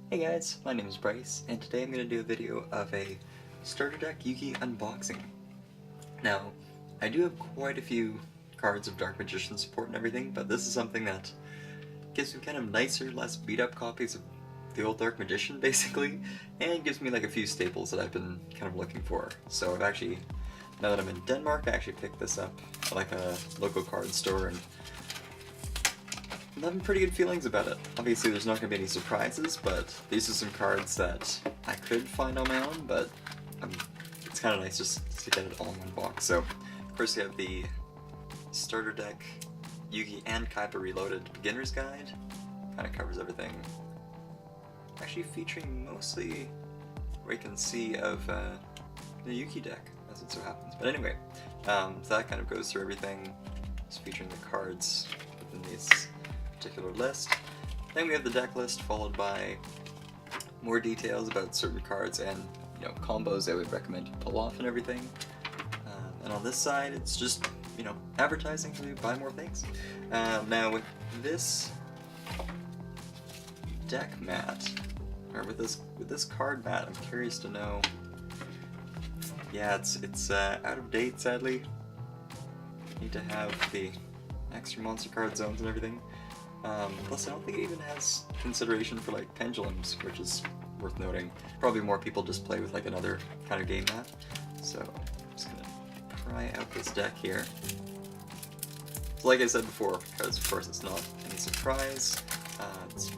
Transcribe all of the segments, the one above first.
Hey guys, my name is Bryce, and today I'm going to do a video of a starter deck Yugi unboxing. Now, I do have quite a few cards of Dark Magician support and everything, but this is something that gives me kind of nicer, less beat-up copies of the old Dark Magician, basically, and gives me like a few staples that I've been kind of looking for. So I've actually, now that I'm in Denmark, I actually picked this up at like a local card store, and I'm having pretty good feelings about it. Obviously there's not going to be any surprises, but these are some cards that I could find on my own, but it's kind of nice just to get it all in one box. So, of course you have the starter deck Yugi and Kaiba Reloaded Beginner's Guide. Kind of covers everything. Actually featuring mostly what you can see of the Yugi deck, as it so happens. But anyway, so that kind of goes through everything. It's featuring the cards within these particular list. Then we have the deck list, followed by more details about certain cards and combos I would recommend you pull off and everything. And on this side, it's just advertising to buy more things. Now with this deck mat, or with this card mat, I'm curious to know. Yeah, it's out of date, sadly. Need to have the extra monster card zones and everything. Plus I don't think it even has consideration for like pendulums, which is worth noting. Probably more people just play with like another kind of game mat. So I'm just gonna try out this deck here. So like I said before, because of course it's not any surprise, it's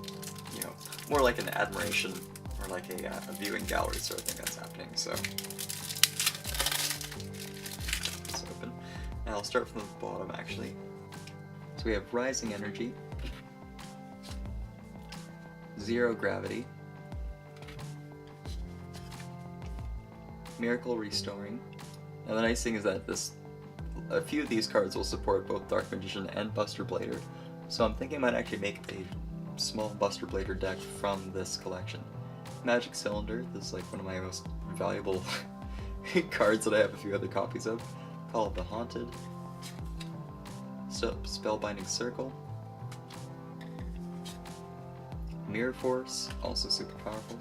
more like an admiration or like a viewing gallery sort of thing that's happening. So let's open. And I'll start from the bottom actually. So we have Rising Energy, Zero Gravity, Miracle Restoring. Now the nice thing is that a few of these cards will support both Dark Magician and Buster Blader, so I'm thinking I might actually make a small Buster Blader deck from this collection. Magic Cylinder, this is like one of my most valuable cards that I have a few other copies of. Call of the Haunted, Spellbinding Circle, Mirror Force, also super powerful,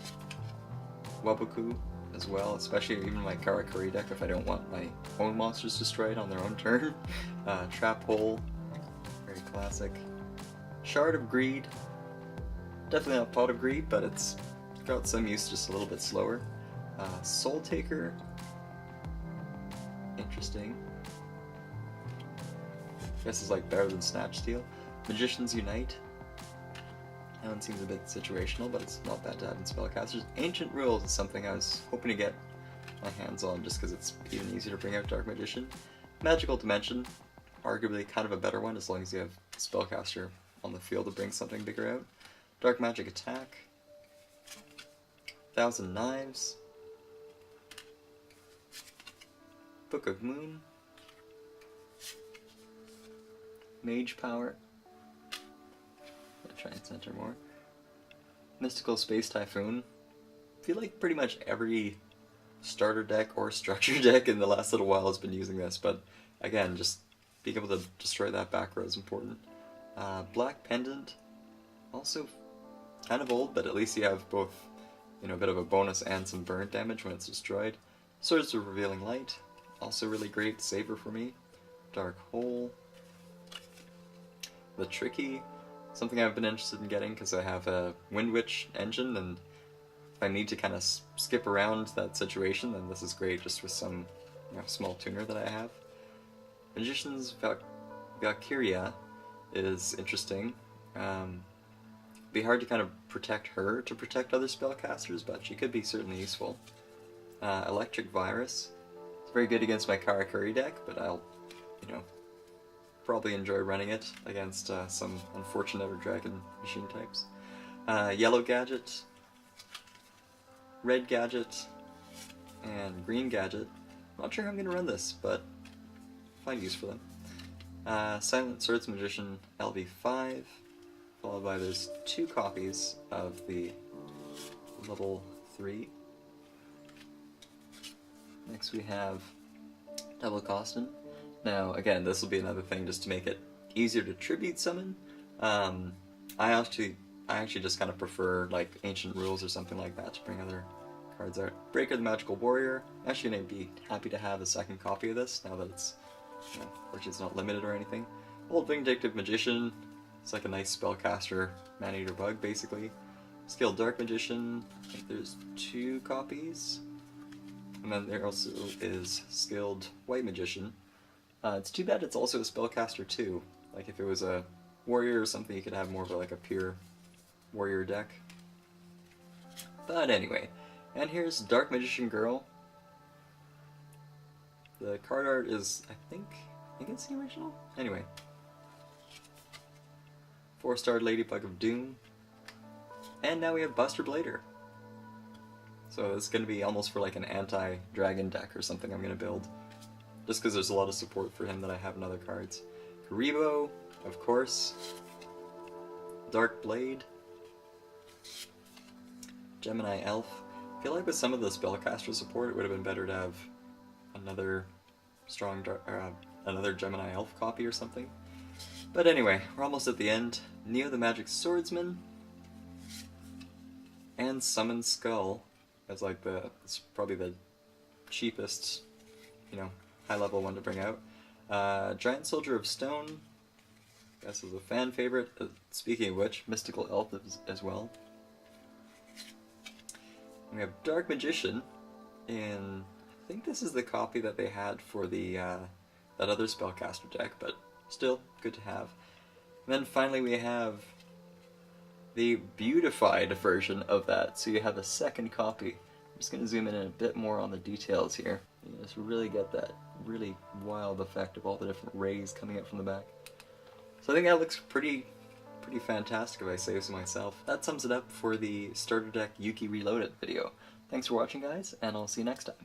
Waboku as well, especially even my Karakuri deck if I don't want my own monsters destroyed on their own turn. Trap Hole, very classic. Shard of Greed, definitely not Pot of Greed, but it's got some use, just a little bit slower. Soul Taker, interesting. This is like better than Snatch Steal. Magicians Unite. That one seems a bit situational, but it's not bad to have in Spellcasters. Ancient Rules is something I was hoping to get my hands on just because it's even easier to bring out Dark Magician. Magical Dimension, arguably kind of a better one as long as you have Spellcaster on the field to bring something bigger out. Dark Magic Attack. Thousand Knives. Book of Moon. Mage Power. Try and center more. Mystical Space Typhoon. I feel like pretty much every starter deck or structure deck in the last little while has been using this, but again, just being able to destroy that back row is important. Black Pendant. Also kind of old, but at least you have both, a bit of a bonus and some burn damage when it's destroyed. Swords of Revealing Light. Also really great saver for me. Dark Hole. The Tricky. Something I've been interested in getting because I have a Wind Witch engine, and if I need to kind of skip around that situation, then this is great just with some small tuner that I have. Magician's Valkyria is interesting. Be hard to kind of protect her to protect other spellcasters, but she could be certainly useful. Electric Virus. It's very good against my Karakuri deck, but I'll, probably enjoy running it against some unfortunate or dragon machine types. Yellow Gadget, Red Gadget, and Green Gadget. Not sure how I'm going to run this, but find use for them. Silent Swords Magician LV5, followed by there's 2 copies of the level 3. Next we have Double Costin. Now, again, this will be another thing just to make it easier to tribute summon. I actually I actually just kind of prefer like Ancient Rules or something like that to bring other cards out. Breaker the Magical Warrior. Actually, I'd be happy to have a second copy of this now that it's, you know, fortunately it's not limited or anything. Old Vindictive Magician. It's like a nice spellcaster man-eater bug, basically. Skilled Dark Magician. I think there's 2 copies. And then there also is Skilled White Magician. It's too bad it's also a spellcaster too. Like if it was a warrior or something, you could have more of a, like a pure warrior deck. But anyway, and here's Dark Magician Girl. The card art is, I think it's the original? Anyway. 4-star Ladybug of Doom. And now we have Buster Blader. So it's going to be almost for like an anti-dragon deck or something I'm going to build. Just because there's a lot of support for him that I have in other cards. Karibo, of course. Dark Blade. Gemini Elf. I feel like with some of the spellcaster support, it would have been better to have another strong, another Gemini Elf copy or something. But anyway, we're almost at the end. Neo the Magic Swordsman. And Summon Skull. As like it's probably the cheapest, you know, high-level one to bring out. Giant Soldier of Stone. This is a fan favorite. Speaking of which, Mystical Elf as well. We have Dark Magician, and I think this is the copy that they had for the that other spellcaster deck, but still good to have. And then finally we have the beautified version of that, so you have a second copy. I'm just going to zoom in a bit more on the details here. You just really get that really wild effect of all the different rays coming out from the back. So I think that looks pretty fantastic if I say so myself. That sums it up for the Starter Deck Yugi Reloaded video. Thanks for watching, guys, and I'll see you next time.